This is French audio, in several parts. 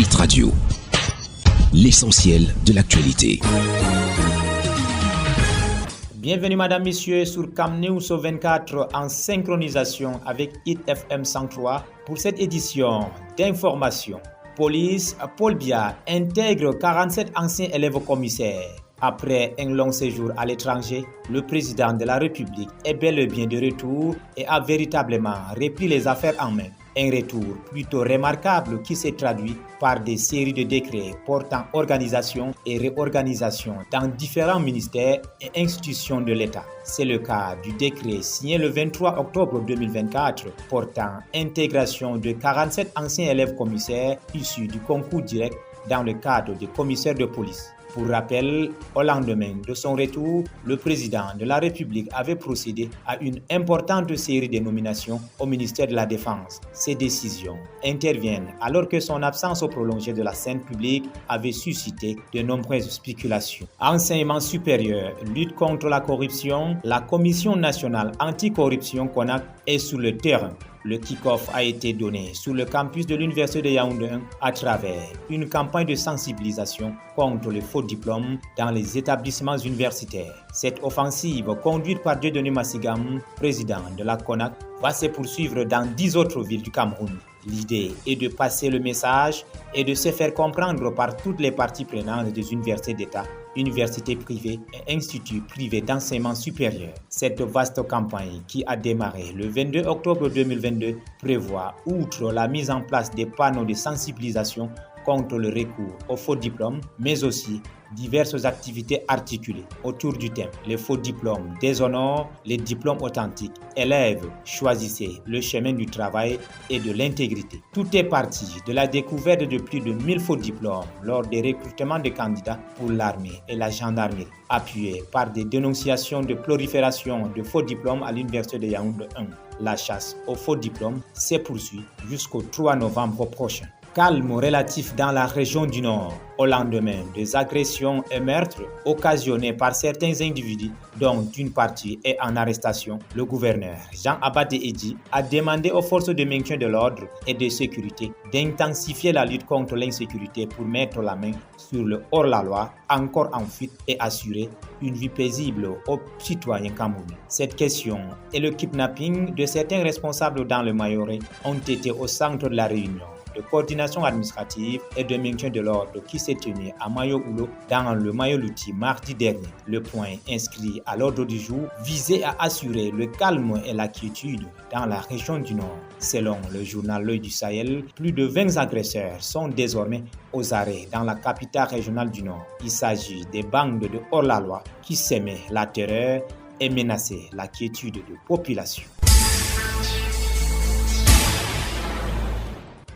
Hit Radio, l'essentiel de l'actualité. Bienvenue Madame, Messieurs sur Cam News 24 en synchronisation avec Hit FM 103 pour cette édition d'information. Police, Paul Biya intègre 47 anciens élèves commissaires. Après un long séjour à l'étranger, le président de la République est bel et bien de retour et a véritablement repris les affaires en main. Un retour plutôt remarquable qui s'est traduit par des séries de décrets portant organisation et réorganisation dans différents ministères et institutions de l'État. C'est le cas du décret signé le 23 octobre 2024 portant intégration de 47 anciens élèves commissaires issus du concours direct dans le cadre des commissaires de police. Pour rappel, au lendemain de son retour, le président de la République avait procédé à une importante série de nominations au ministère de la Défense. Ces décisions interviennent alors que son absence prolongée de la scène publique avait suscité de nombreuses spéculations. Enseignement supérieur, lutte contre la corruption, la Commission nationale anticorruption CONAC est sur le terrain. Le kick-off a été donné sur le campus de l'Université de Yaoundé à travers une campagne de sensibilisation contre les faux diplômes dans les établissements universitaires. Cette offensive, conduite par Dieudonné Massigam, président de la CONAC, va se poursuivre dans 10 autres villes du Cameroun. L'idée est de passer le message et de se faire comprendre par toutes les parties prenantes des universités d'État, universités privées et instituts privés d'enseignement supérieur. Cette vaste campagne qui a démarré le 22 octobre 2022 prévoit, outre la mise en place des panneaux de sensibilisation contre le recours aux faux diplômes, mais aussi diverses activités articulées autour du thème. Les faux diplômes déshonorent les diplômes authentiques. Élèves, choisissez le chemin du travail et de l'intégrité. Tout est parti de la découverte de plus de 1000 faux diplômes lors des recrutements de candidats pour l'armée et la gendarmerie, appuyés par des dénonciations de prolifération de faux diplômes à l'Université de Yaoundé 1. La chasse aux faux diplômes se poursuit jusqu'au 3 novembre prochain. Calme relatif dans la région du Nord au lendemain des agressions et meurtres occasionnés par certains individus dont une partie est en arrestation. Le gouverneur Jean Abadé Edji a demandé aux forces de maintien de l'ordre et de sécurité d'intensifier la lutte contre l'insécurité pour mettre la main sur le hors-la-loi encore en fuite et assurer une vie paisible aux citoyens camerounais. Cette question et le kidnapping de certains responsables dans le Mayoré ont été au centre de la réunion de coordination administrative et de maintien de l'ordre qui s'est tenu à Mayo-Oulo dans le Mayo-Louti mardi dernier. Le point inscrit à l'ordre du jour visait à assurer le calme et la quiétude dans la région du Nord. Selon le journal L'Œil du Sahel, plus de 20 agresseurs sont désormais aux arrêts dans la capitale régionale du Nord. Il s'agit des bandes de hors-la-loi qui sèment la terreur et menaçaient la quiétude de population.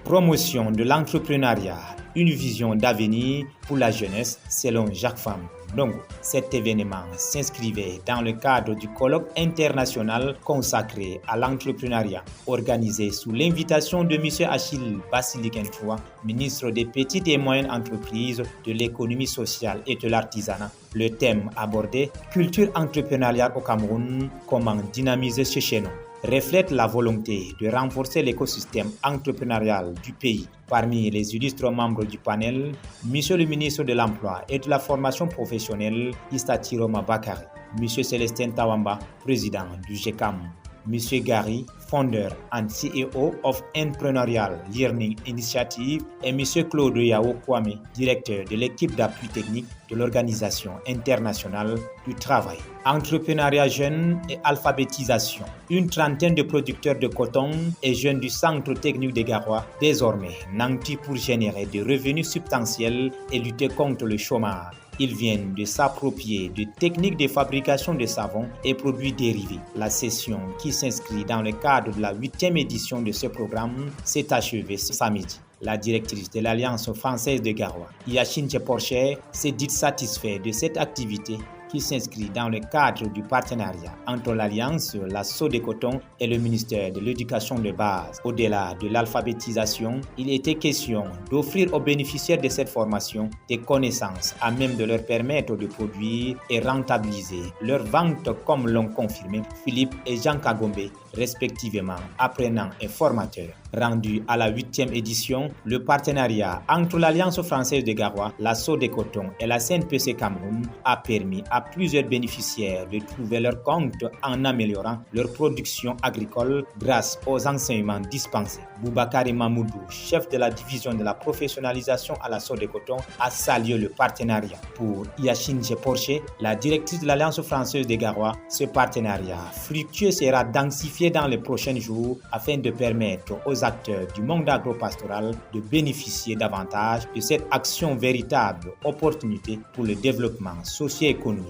Promotion de l'entrepreneuriat, une vision d'avenir pour la jeunesse selon Jacques Fam Ndongo. Cet événement s'inscrivait dans le cadre du colloque international consacré à l'entrepreneuriat, organisé sous l'invitation de M. Achille Bassili-Kentroua, ministre des Petites et Moyennes Entreprises, de l'économie sociale et de l'artisanat. Le thème abordé, culture entrepreneuriale au Cameroun, comment dynamiser ce chaînon, reflète la volonté de renforcer l'écosystème entrepreneurial du pays. Parmi les illustres membres du panel, Monsieur le ministre de l'Emploi et de la Formation professionnelle, Issa Tiroma Bakary, Monsieur Célestin Tawamba, président du GECAM, Monsieur Gary, founder and CEO of Entrepreneurial Learning Initiative, et Monsieur Claude Yao Kwame, directeur de l'équipe d'appui technique de l'Organisation internationale du travail. Entrepreneuriat jeune et alphabétisation. Une trentaine de producteurs de coton et jeunes du Centre technique des Garois, désormais nantis pour générer des revenus substantiels et lutter contre le chômage. Ils viennent de s'approprier de techniques de fabrication de savons et produits dérivés. La session, qui s'inscrit dans le cadre de la 8e édition de ce programme, s'est achevée ce samedi. La directrice de l'Alliance française de Garoua, Yacine Porcher, s'est dite satisfaite de cette activité qui qui s'inscrit dans le cadre du partenariat entre l'Alliance, la Sodecoton et le ministère de l'Éducation de base. Au-delà de l'alphabétisation, il était question d'offrir aux bénéficiaires de cette formation des connaissances à même de leur permettre de produire et rentabiliser leurs ventes, comme l'ont confirmé Philippe et Jean Kagombe, respectivement apprenants et formateurs. Rendu à la 8e édition, le partenariat entre l'Alliance française de Garoua, la Sodecoton et la CNPC Cameroun a permis à plusieurs bénéficiaires de trouver leur compte en améliorant leur production agricole grâce aux enseignements dispensés. Boubacar Mamoudou, chef de la division de la professionnalisation à la Sodecoton, a salué le partenariat. Pour Yacine Porché, la directrice de l'Alliance française de Garoua, ce partenariat fructueux sera densifié dans les prochains jours afin de permettre aux acteurs du monde agropastoral de bénéficier davantage de cette action, véritable opportunité pour le développement socio-économique.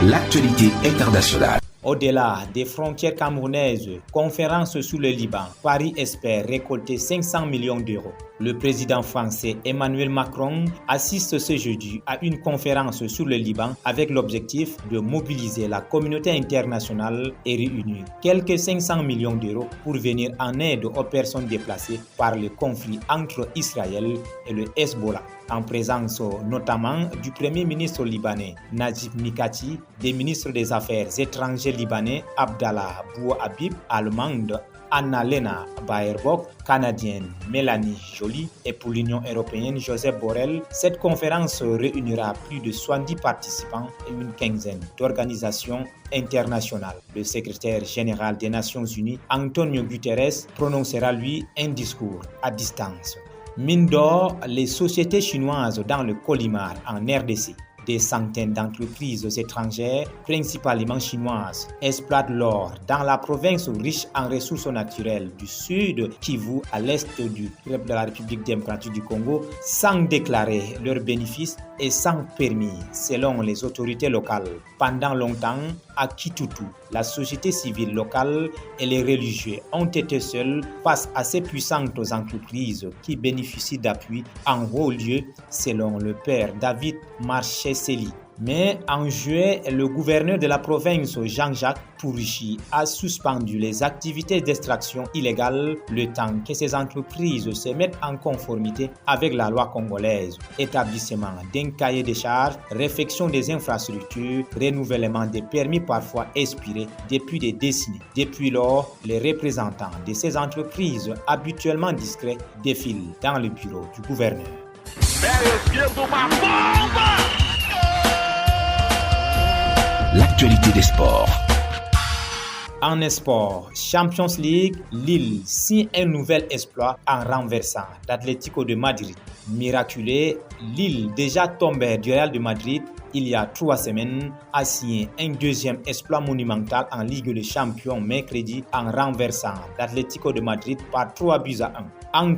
L'actualité internationale. Au-delà des frontières camerounaises, conférence sur le Liban, Paris espère récolter 500 millions d'euros. Le président français Emmanuel Macron assiste ce jeudi à une conférence sur le Liban avec l'objectif de mobiliser la communauté internationale et réunir quelques 500 millions d'euros pour venir en aide aux personnes déplacées par le conflit entre Israël et le Hezbollah. En présence notamment du Premier ministre libanais Najib Mikati, des ministres des Affaires étrangères libanais Abdallah Bouhabib, allemande Annalena Baerbock, canadienne Mélanie Joly et pour l'Union européenne Joseph Borrell. Cette conférence réunira plus de 70 participants et une quinzaine d'organisations internationales. Le secrétaire général des Nations Unies, Antonio Guterres, prononcera lui un discours à distance. Mine d'or, les sociétés chinoises dans le Collimard en RDC. Des centaines d'entreprises étrangères, principalement chinoises, exploitent l'or dans la province riche en ressources naturelles du sud Kivu à l'est de la République démocratique du Congo sans déclarer leurs bénéfices et sans permis, selon les autorités locales. Pendant longtemps, à Kitutu, la société civile locale et les religieux ont été seuls face à ces puissantes entreprises qui bénéficient d'appui en haut lieu, selon le père David Marcheseli. Mais en juillet, le gouverneur de la province, Jean-Jacques Pourichi, a suspendu les activités d'extraction illégale le temps que ces entreprises se mettent en conformité avec la loi congolaise. Établissement d'un cahier des charges, réfection des infrastructures, renouvellement des permis parfois expirés depuis des décennies. Depuis lors, les représentants de ces entreprises habituellement discrets défilent dans le bureau du gouverneur. L'actualité des sports. En sport, Champions League, Lille signe un nouvel exploit en renversant l'Atlético de Madrid. Miraculé, Lille, déjà tombé du Real de Madrid il y a 3 semaines, a signé un deuxième exploit monumental en Ligue des Champions mercredi en renversant l'Atlético de Madrid par 3 buts à 1.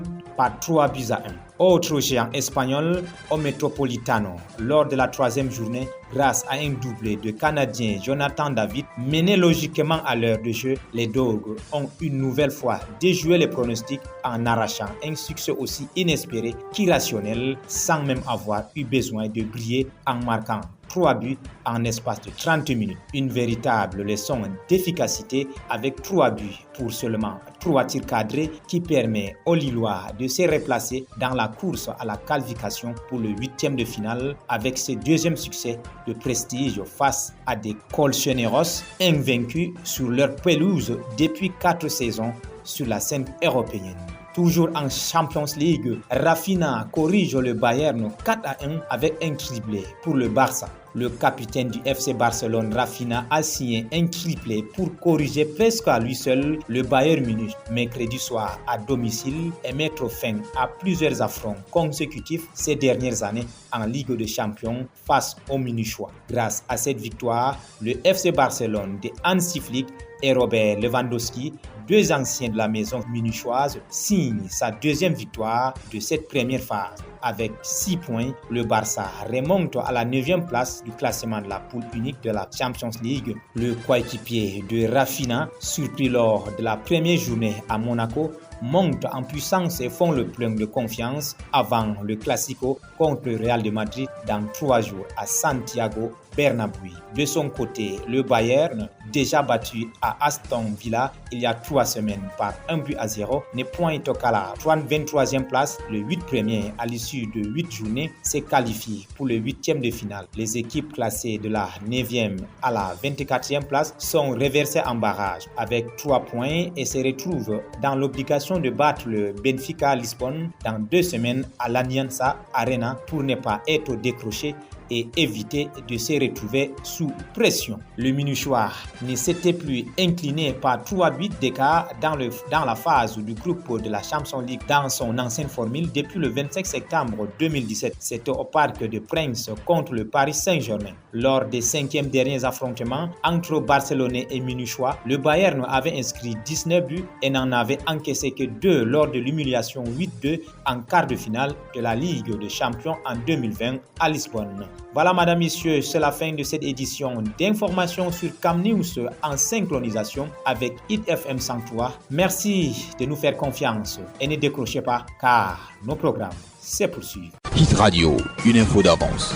Autre géant espagnol au Metropolitano lors de la 3e journée grâce à un doublé de Canadien Jonathan David mené logiquement à l'heure de jeu. Les Dogs ont une nouvelle fois déjoué les pronostics en arrachant un succès aussi inespéré qu'irrationnel sans même avoir eu besoin de briller en marquant 3 buts en espace de 30 minutes. Une véritable leçon d'efficacité avec 3 buts pour seulement 3 tirs cadrés qui permet aux Lillois de se replacer dans la course à la qualification pour le 8e de finale avec ce deuxième succès de prestige face à des Colchoneros invaincus sur leur pelouse depuis 4 saisons sur la scène européenne. Toujours en Champions League, Rafinha corrige le Bayern 4-1 avec un triplé pour le Barça. Le capitaine du FC Barcelone, Rafinha, a signé un triplé pour corriger presque à lui seul le Bayern Munich mercredi soir à domicile et mettre fin à plusieurs affronts consécutifs ces dernières années en Ligue des Champions face aux Munichois. Grâce à cette victoire, le FC Barcelone de Hansi Flick et Robert Lewandowski, 2 anciens de la maison munichoise, signent sa 2e victoire de cette première phase. Avec 6 points, le Barça remonte à la 9e place du classement de la poule unique de la Champions League. Le coéquipier de Rafinha, surpris lors de la première journée à Monaco, montent en puissance et font le plein de confiance avant le Classico contre le Real de Madrid dans 3 jours à Santiago Bernabéu. De son côté, le Bayern, déjà battu à Aston Villa il y a 3 semaines par 1-0, n'est point qu'à la 23e place. Le 8 premier à l'issue de 8 journées s'est qualifié pour le 8e de finale. Les équipes classées de la 9e à la 24e place sont reversées en barrage avec 3 points et se retrouvent dans l'obligation de battre le Benfica Lisbonne dans 2 semaines à l'Allianz Arena pour ne pas être décroché et éviter de se retrouver sous pression. Le Munichois ne s'était plus incliné par 3 buts d'écart dans la phase du groupe de la Champions League dans son ancienne formule depuis le 25 septembre 2017. C'était au Parc des Princes contre le Paris Saint-Germain. Lors des 5e derniers affrontements entre Barcelonais et Munichois, le Bayern avait inscrit 19 buts et n'en avait encaissé que 2 lors de l'humiliation 8-2 en quart de finale de la Ligue des Champions en 2020 à Lisbonne. Voilà, madame, messieurs, c'est la fin de cette édition d'informations sur Cam News en synchronisation avec Hit FM 103. Merci de nous faire confiance et ne décrochez pas car nos programmes se poursuivent. Hit Radio, une info d'avance.